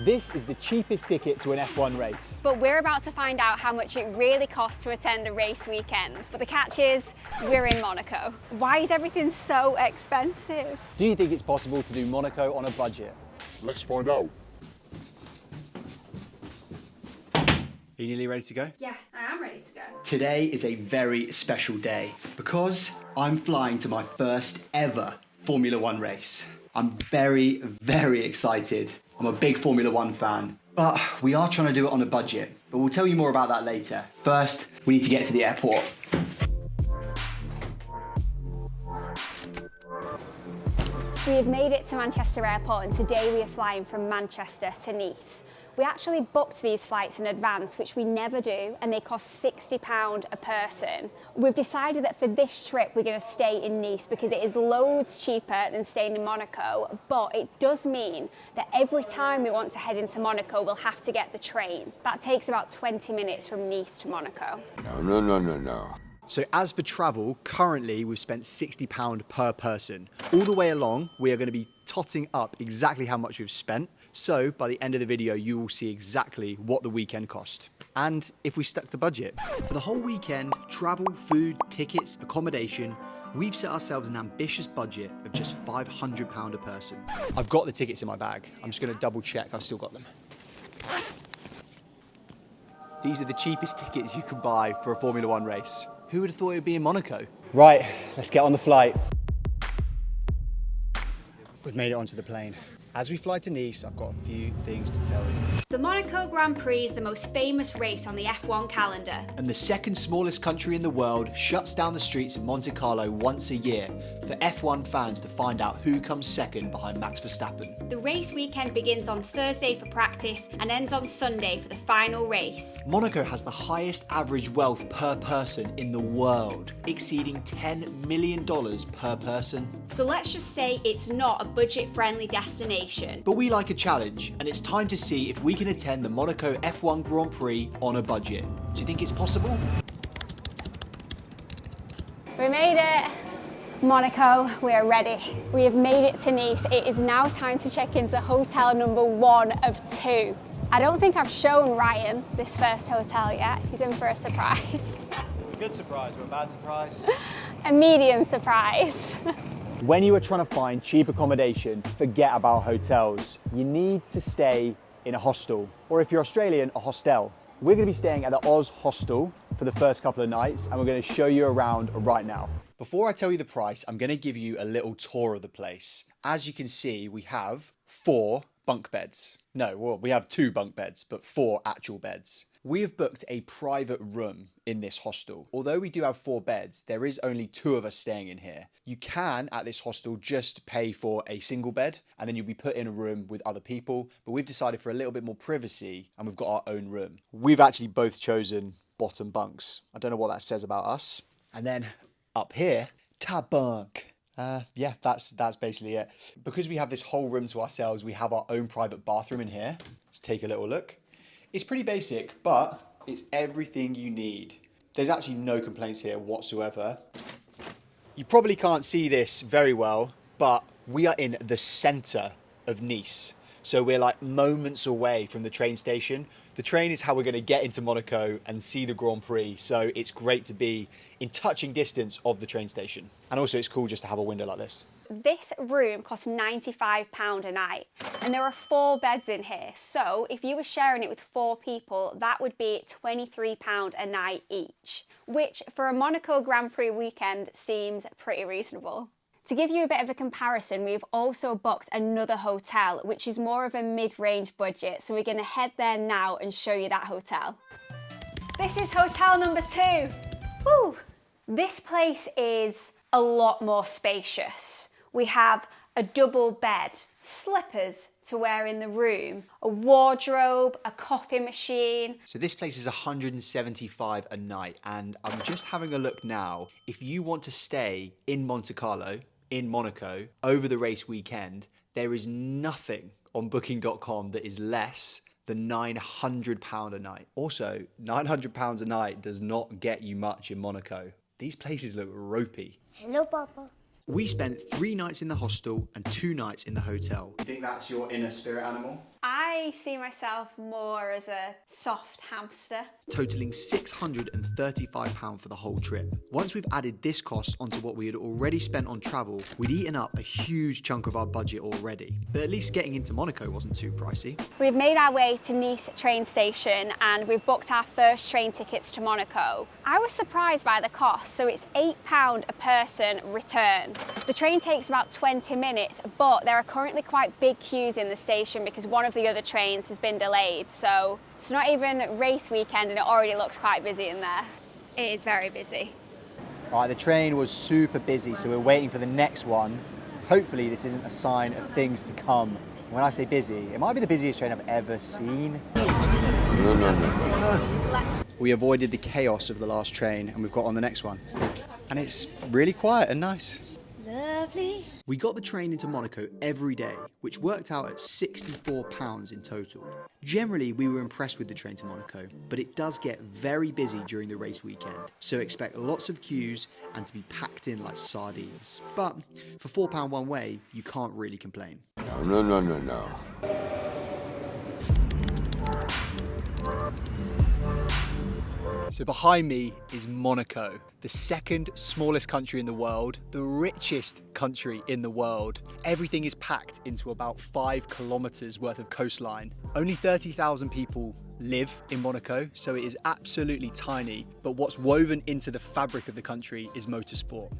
This is the cheapest ticket to an F1 race. But we're about to find out how much it really costs to attend a race weekend. But the catch is, we're in Monaco. Why is everything so expensive? Do you think it's possible to do Monaco on a budget? Let's find out. Are you nearly ready to go? Yeah, I am ready to go. Today is a very special day because I'm flying to my first ever Formula One race. I'm very, very excited. I'm a big Formula One fan, but we are trying to do it on a budget, but we'll tell you more about that later. First, we need to get to the airport. We have made it to Manchester Airport and today we are flying from Manchester to Nice. We actually booked these flights in advance, which we never do, and they cost £60 a person. We've decided that for this trip we're going to stay in Nice because it is loads cheaper than staying in Monaco, but it does mean that every time we want to head into Monaco we'll have to get the train. That takes about 20 minutes from Nice to Monaco. No. So as for travel, currently we've spent £60 per person. All the way along, we are going to be totting up exactly how much we've spent. So by the end of the video, you will see exactly what the weekend cost. And if we stuck to budget. For the whole weekend, travel, food, tickets, accommodation, we've set ourselves an ambitious budget of just £500 a person. I've got the tickets in my bag. I'm just going to double check I've still got them. These are the cheapest tickets you can buy for a Formula One race. Who would have thought it would be in Monaco? Right, let's get on the flight. We've made it onto the plane. As we fly to Nice, I've got a few things to tell you. The Monaco Grand Prix is the most famous race on the F1 calendar. And the second smallest country in the world shuts down the streets in Monte Carlo once a year for F1 fans to find out who comes second behind Max Verstappen. The race weekend begins on Thursday for practice and ends on Sunday for the final race. Monaco has the highest average wealth per person in the world, exceeding $10 million per person. So let's just say it's not a budget-friendly destination. But we like a challenge, and it's time to see if we can attend the Monaco F1 Grand Prix on a budget. Do you think it's possible? We made it! Monaco, we're ready. We have made it to Nice. It is now time to check into hotel number 1 of 2. I don't think I've shown Ryan this first hotel yet. He's in for a surprise. Good surprise or a bad surprise? A medium surprise. When you are trying to find cheap accommodation, forget about hotels. You need to stay in a hostel, or if you're Australian, a hostel. We're going to be staying at the Oz Hostel for the first couple of nights, and we're going to show you around right now. Before I tell you the price, I'm going to give you a little tour of the place. As you can see, we have 4 bunk beds. No, well, we have 2 bunk beds, but 4 actual beds. We have booked a private room in this hostel. Although we do have 4 beds, there is only 2 of us staying in here. You can, at this hostel, just pay for a single bed, and then you'll be put in a room with other people. But we've decided for a little bit more privacy, and we've got our own room. We've actually both chosen bottom bunks. I don't know what that says about us. And then up here, top bunk. Yeah, that's basically it. Because we have this whole room to ourselves, we have our own private bathroom in here. Let's take a little look. It's pretty basic, but it's everything you need. There's actually no complaints here whatsoever. You probably can't see this very well, but we are in the center of Nice. So we're like moments away from the train station. The train is how we're going to get into Monaco and see the Grand Prix. So it's great to be in touching distance of the train station. And also it's cool just to have a window like this. This room costs £95 a night, and there are 4 beds in here. So if you were sharing it with 4 people, that would be £23 a night each, which for a Monaco Grand Prix weekend seems pretty reasonable. To give you a bit of a comparison, we've also booked another hotel, which is more of a mid-range budget. So we're going to head there now and show you that hotel. This is hotel number 2. Woo! This place is a lot more spacious. We have a double bed, slippers to wear in the room, a wardrobe, a coffee machine. So this place is $175 a night, and I'm just having a look now. If you want to stay in Monte Carlo, in Monaco, over the race weekend, there is nothing on booking.com that is less than £900 a night. Also, £900 a night does not get you much in Monaco. These places look ropey. Hello, Papa. We spent 3 nights in the hostel and 2 nights in the hotel. You think that's your inner spirit animal? I see myself more as a soft hamster. Totaling £635 for the whole trip. Once we've added this cost onto what we had already spent on travel, we'd eaten up a huge chunk of our budget already. But at least getting into Monaco wasn't too pricey. We've made our way to Nice train station and we've booked our first train tickets to Monaco. I was surprised by the cost, so it's £8 a person return. The train takes about 20 minutes, but there are currently quite big queues in the station because one of the other trains has been delayed, so it's not even race weekend and it already looks quite busy in there. It is very busy. All right, the train was super busy, so we're waiting for the next one. Hopefully this isn't a sign of things to come. When I say busy, it might be the busiest train I've ever seen. No. We avoided the chaos of the last train and we've got on the next one. And it's really quiet and nice. Lovely. We got the train into Monaco every day, which worked out at £64 in total. Generally, we were impressed with the train to Monaco, but it does get very busy during the race weekend, so expect lots of queues and to be packed in like sardines. But for £4 one way, you can't really complain. No. So behind me is Monaco, the second smallest country in the world, the richest country in the world. Everything is packed into about 5 kilometers worth of coastline. Only 30,000 people live in Monaco, so it is absolutely tiny, but what's woven into the fabric of the country is motorsport.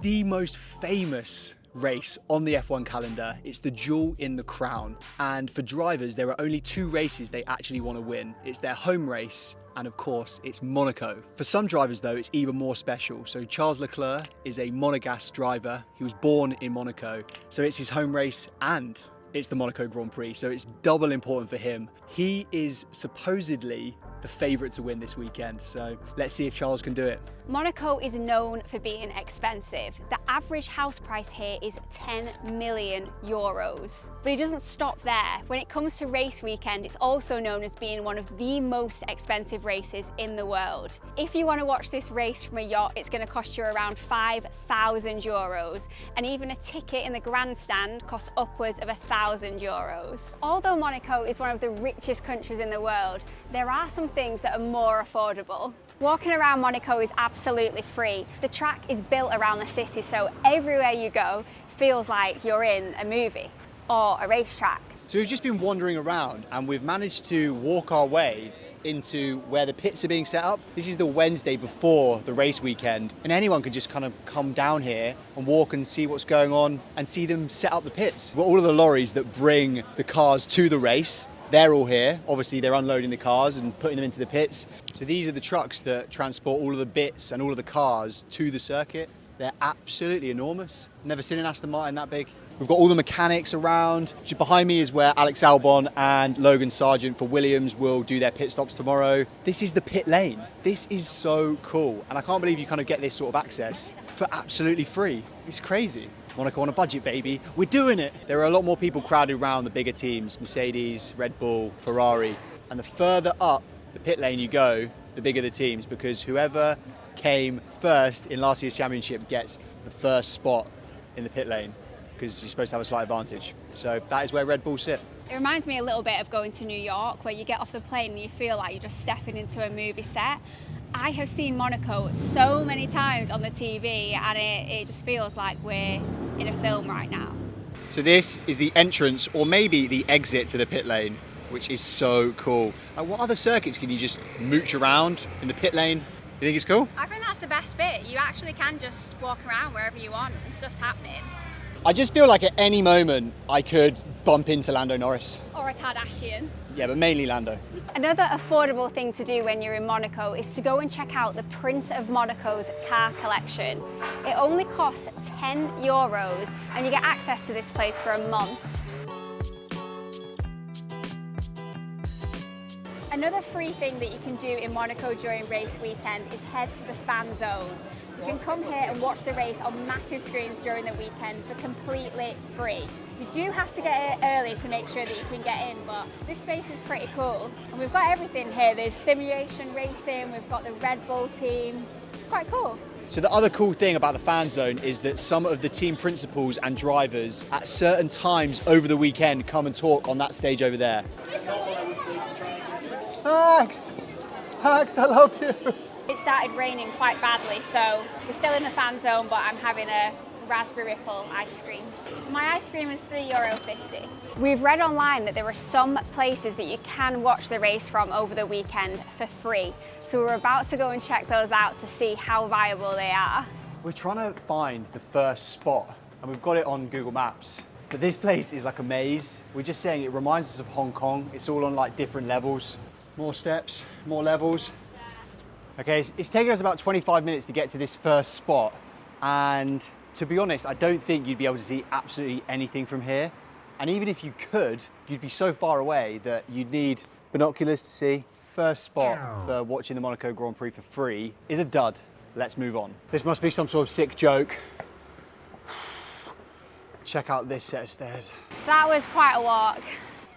The most famous race on the F1 calendar, it's the jewel in the crown. And for drivers, there are only 2 races they actually want to win. It's their home race, and of course, it's Monaco. For some drivers though, it's even more special. So Charles Leclerc is a Monegasque driver. He was born in Monaco, so it's his home race and it's the Monaco Grand Prix, so it's double important for him. He is supposedly the favourite to win this weekend, so let's see if Charles can do it. Monaco is known for being expensive. The average house price here is 10 million euros. But it doesn't stop there. When it comes to race weekend, it's also known as being one of the most expensive races in the world. If you want to watch this race from a yacht, it's going to cost you around 5,000 euros. And even a ticket in the grandstand costs upwards of 1,000 euros. Although Monaco is one of the richest countries in the world, there are some things that are more affordable. Walking around Monaco is absolutely free. The track is built around the city, so everywhere you go feels like you're in a movie or a racetrack. So we've just been wandering around and we've managed to walk our way into where the pits are being set up. This is the Wednesday before the race weekend, and anyone could just kind of come down here and walk and see what's going on and see them set up the pits. Well, all of the lorries that bring the cars to the race, they're all here. Obviously they're unloading the cars and putting them into the pits. So these are the trucks that transport all of the bits and all of the cars to the circuit. They're absolutely enormous. Never seen an Aston Martin that big. We've got all the mechanics around. Behind me is where Alex Albon and Logan Sargent for Williams will do their pit stops tomorrow. This is the pit lane. This is so cool. And I can't believe you kind of get this sort of access for absolutely free. It's crazy. Monaco on a budget, baby. We're doing it. There are a lot more people crowded around the bigger teams, Mercedes, Red Bull, Ferrari. And the further up the pit lane you go, the bigger the teams, because whoever came first in last year's championship gets the first spot in the pit lane, because you're supposed to have a slight advantage. So that is where Red Bull sit. It reminds me a little bit of going to New York, where you get off the plane and you feel like you're just stepping into a movie set. I have seen Monaco so many times on the TV, and it just feels like we're in a film right now. So this is the entrance, or maybe the exit to the pit lane, which is so cool. What other circuits can you just mooch around in the pit lane? You think it's cool? I think that's the best bit. You actually can just walk around wherever you want and stuff's happening. I just feel like at any moment I could bump into Lando Norris. Or a Kardashian. Yeah, but mainly Lando. Another affordable thing to do when you're in Monaco is to go and check out the Prince of Monaco's car collection. It only costs 10 euros and you get access to this place for a month. Another free thing that you can do in Monaco during race weekend is head to the fan zone. You can come here and watch the race on massive screens during the weekend for completely free. You do have to get here early to make sure that you can get in, but this space is pretty cool. And we've got everything here. There's simulation racing, we've got the Red Bull team. It's quite cool. So the other cool thing about the fan zone is that some of the team principals and drivers at certain times over the weekend come and talk on that stage over there. Max! Max, I love you! It started raining quite badly, so we're still in the fan zone, but I'm having a raspberry ripple ice cream. My ice cream is €3.50. We've read online that there are some places that you can watch the race from over the weekend for free. So we're about to go and check those out to see how viable they are. We're trying to find the first spot, and we've got it on Google Maps. But this place is like a maze. We're just saying it reminds us of Hong Kong. It's all on like different levels. More steps, more levels. Okay, it's taken us about 25 minutes to get to this first spot, and to be honest, I don't think you'd be able to see absolutely anything from here. And even if you could, you'd be so far away that you'd need binoculars to see. First spot for watching the Monaco Grand Prix for free is a dud. Let's move on. This must be some sort of sick joke. Check out this set of stairs. That was quite a walk.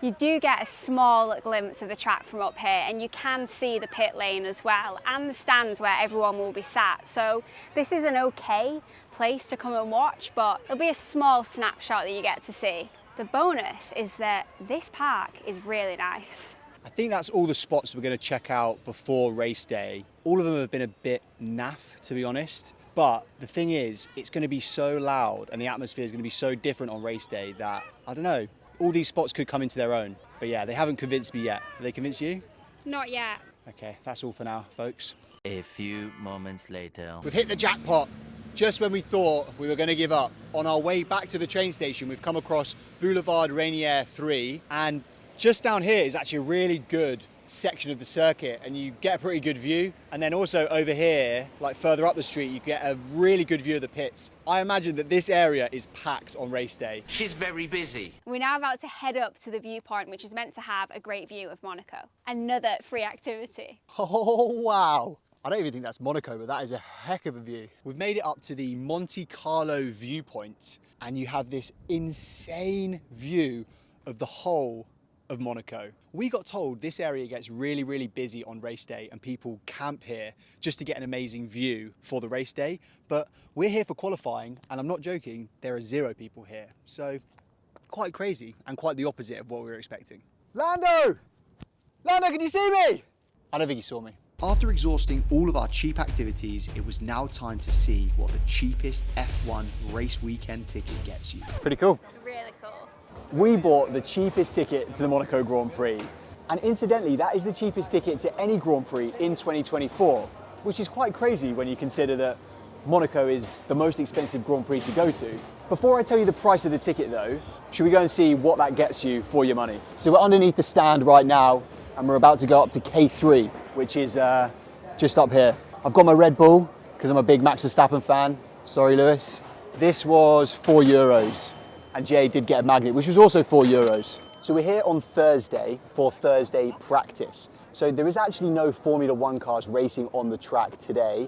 You do get a small glimpse of the track from up here, and you can see the pit lane as well, and the stands where everyone will be sat. So this is an okay place to come and watch, but it'll be a small snapshot that you get to see. The bonus is that this park is really nice. I think that's all the spots we're going to check out before race day. All of them have been a bit naff, to be honest. But the thing is, it's going to be so loud and the atmosphere is going to be so different on race day that, I don't know, all these spots could come into their own. But yeah, they haven't convinced me yet. Have they convinced you? Not yet. Okay, that's all for now, folks. A few moments later. We've hit the jackpot. Just when we thought we were going to give up. On our way back to the train station, we've come across Boulevard Rainier 3, and just down here is actually a really good section of the circuit, and you get a pretty good view. And then also over here, like further up the street, you get a really good view of the pits. I imagine that this area is packed on race day. She's very busy. We're now about to head up to the viewpoint, which is meant to have a great view of Monaco. Another free activity. Oh, wow. I don't even think that's Monaco, but that is a heck of a view. We've made it up to the Monte Carlo viewpoint, and you have this insane view of the whole of Monaco. We got told this area gets really, really busy on race day and people camp here just to get an amazing view for the race day. But we're here for qualifying, and I'm not joking, there are 0 people here. So quite crazy and quite the opposite of what we were expecting. Lando! Lando, can you see me? I don't think he saw me. After exhausting all of our cheap activities, it was now time to see what the cheapest F1 race weekend ticket gets you. Pretty cool. Really cool. We bought the cheapest ticket to the Monaco Grand Prix. And incidentally, that is the cheapest ticket to any Grand Prix in 2024, which is quite crazy when you consider that Monaco is the most expensive Grand Prix to go to. Before I tell you the price of the ticket though, should we go and see what that gets you for your money? So we're underneath the stand right now, and we're about to go up to K3, which is just up here. I've got my Red Bull, because I'm a big Max Verstappen fan. Sorry, Lewis. This was €4, and Jay did get a magnet, which was also €4. So we're here on Thursday for Thursday practice. So there is actually no Formula One cars racing on the track today.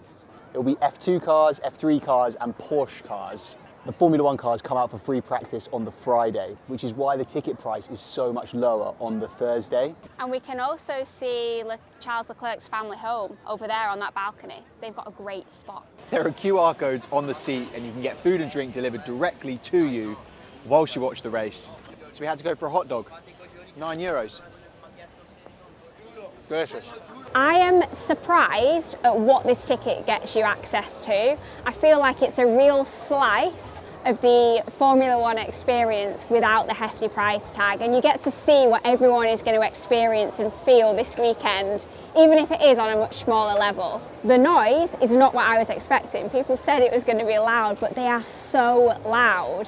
It'll be F2 cars, F3 cars, and Porsche cars. The Formula One cars come out for free practice on the Friday, which is why the ticket price is so much lower on the Thursday. And we can also see Charles Leclerc's family home over there on that balcony. They've got a great spot. There are QR codes on the seat, and you can get food and drink delivered directly to you whilst you watch the race. So we had to go for a hot dog, €9. Delicious. I am surprised at what this ticket gets you access to. I feel like it's a real slice of the Formula One experience without the hefty price tag, and you get to see what everyone is going to experience and feel this weekend, even if it is on a much smaller level. The noise is not what I was expecting. People said it was going to be loud, but they are so loud.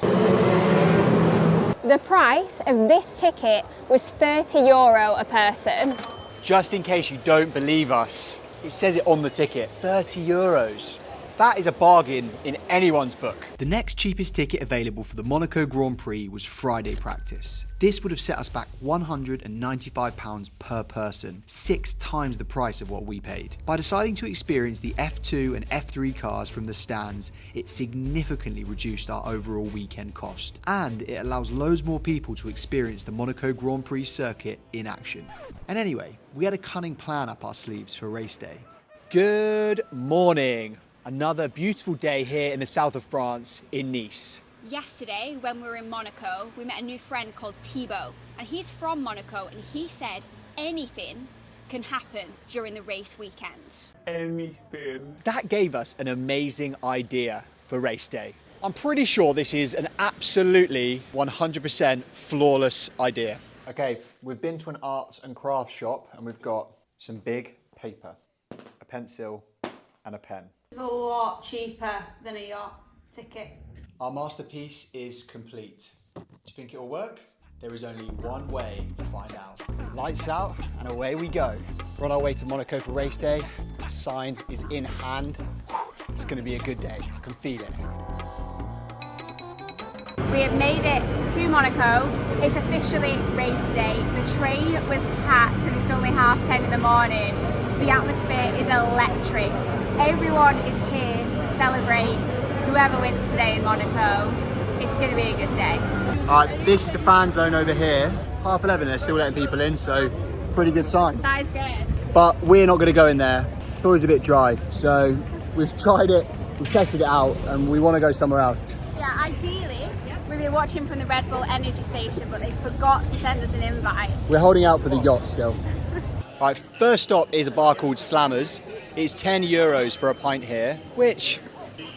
The price of this ticket was €30 a person. Just in case you don't believe us, it says it on the ticket, €30. That is a bargain in anyone's book. The next cheapest ticket available for the Monaco Grand Prix was Friday practice. This would have set us back £195 per person, 6 times the price of what we paid. By deciding to experience the F2 and F3 cars from the stands, it significantly reduced our overall weekend cost. And it allows loads more people to experience the Monaco Grand Prix circuit in action. And anyway, we had a cunning plan up our sleeves for race day. Good morning. Another beautiful day here in the south of France in Nice. Yesterday, when we were in Monaco, we met a new friend called Thibaut, and he's from Monaco, and he said anything can happen during the race weekend. Anything. That gave us an amazing idea for race day. I'm pretty sure this is an absolutely 100% flawless idea. Okay, we've been to an arts and crafts shop and we've got some big paper, a pencil and a pen. It's a lot cheaper than a yacht ticket. Our masterpiece is complete. Do you think it'll work? There is only one way to find out. Lights out and away we go. We're on our way to Monaco for race day. The sign is in hand. It's gonna be a good day, I can feel it. We have made it to Monaco. It's officially race day. The train was packed and it's only 10:30 in the morning. The atmosphere is electric. Everyone is here to celebrate whoever wins today in Monaco. It's going to be a good day. This is the fan zone over here. 11:30, they're still letting people in, so pretty good sign. That is good. But we're not going to go in there. Thought it was a bit dry, so we've tried it, we've tested it out, and we want to go somewhere else. Yeah, ideally, we've been watching from the Red Bull Energy Station, but they forgot to send us an invite. We're holding out for the yacht still. Right, first stop is a bar called Slammers. It's €10 for a pint here, which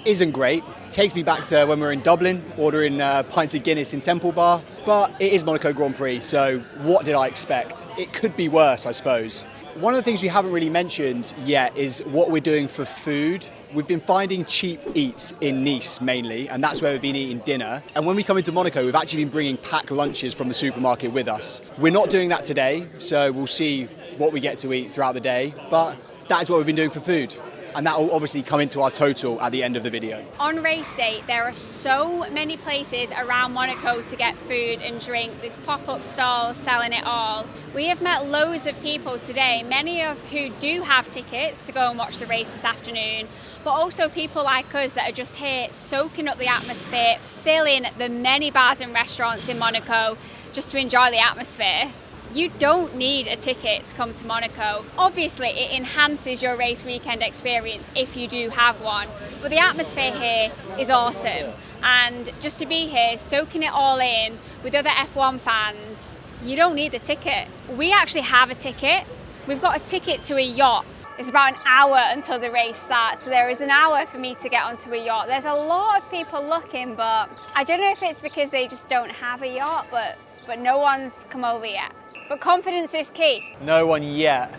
isn't great. Takes me back to when we were in Dublin, ordering pints of Guinness in Temple Bar, but it is Monaco Grand Prix, so what did I expect? It could be worse, I suppose. One of the things we haven't really mentioned yet is what we're doing for food. We've been finding cheap eats in Nice mainly, and that's where we've been eating dinner. And when we come into Monaco, we've actually been bringing packed lunches from the supermarket with us. We're not doing that today, so we'll see what we get to eat throughout the day, but that is what we've been doing for food. And that will obviously come into our total at the end of the video. On race day, there are so many places around Monaco to get food and drink. There's pop-up stalls selling it all. We have met loads of people today, many of who do have tickets to go and watch the race this afternoon, but also people like us that are just here soaking up the atmosphere, filling the many bars and restaurants in Monaco just to enjoy the atmosphere. You don't need a ticket to come to Monaco. Obviously, it enhances your race weekend experience if you do have one, but the atmosphere here is awesome. And just to be here, soaking it all in with other F1 fans, you don't need a ticket. We actually have a ticket. We've got a ticket to a yacht. It's about an hour until the race starts, so there is an hour for me to get onto a yacht. There's a lot of people looking, but I don't know if it's because they just don't have a yacht, but no one's come over yet. But confidence is key. No one yet.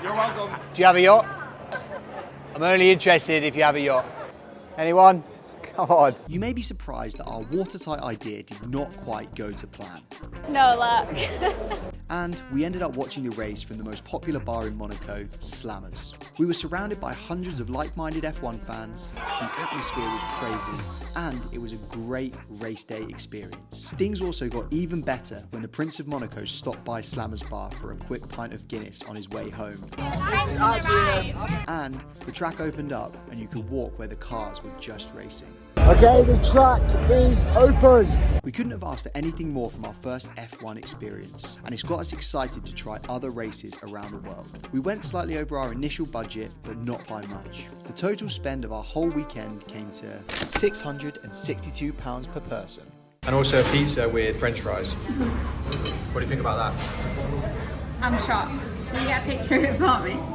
You're welcome. Do you have a yacht? I'm only interested if you have a yacht. Anyone? Come on. You may be surprised that our watertight idea did not quite go to plan. No luck. And we ended up watching the race from the most popular bar in Monaco, Slammers. We were surrounded by hundreds of like-minded F1 fans, the atmosphere was crazy, and it was a great race day experience. Things also got even better when the Prince of Monaco stopped by Slammers bar for a quick pint of Guinness on his way home. And the track opened up and you could walk where the cars were just racing. Okay, the track is open. We couldn't have asked for anything more from our first F1 experience, and it's got us excited to try other races around the world. We went slightly over our initial budget, but not by much. The total spend of our whole weekend came to £662 per person. And also a pizza with French fries. What do you think about that? I'm shocked. Can you get a picture of it for me?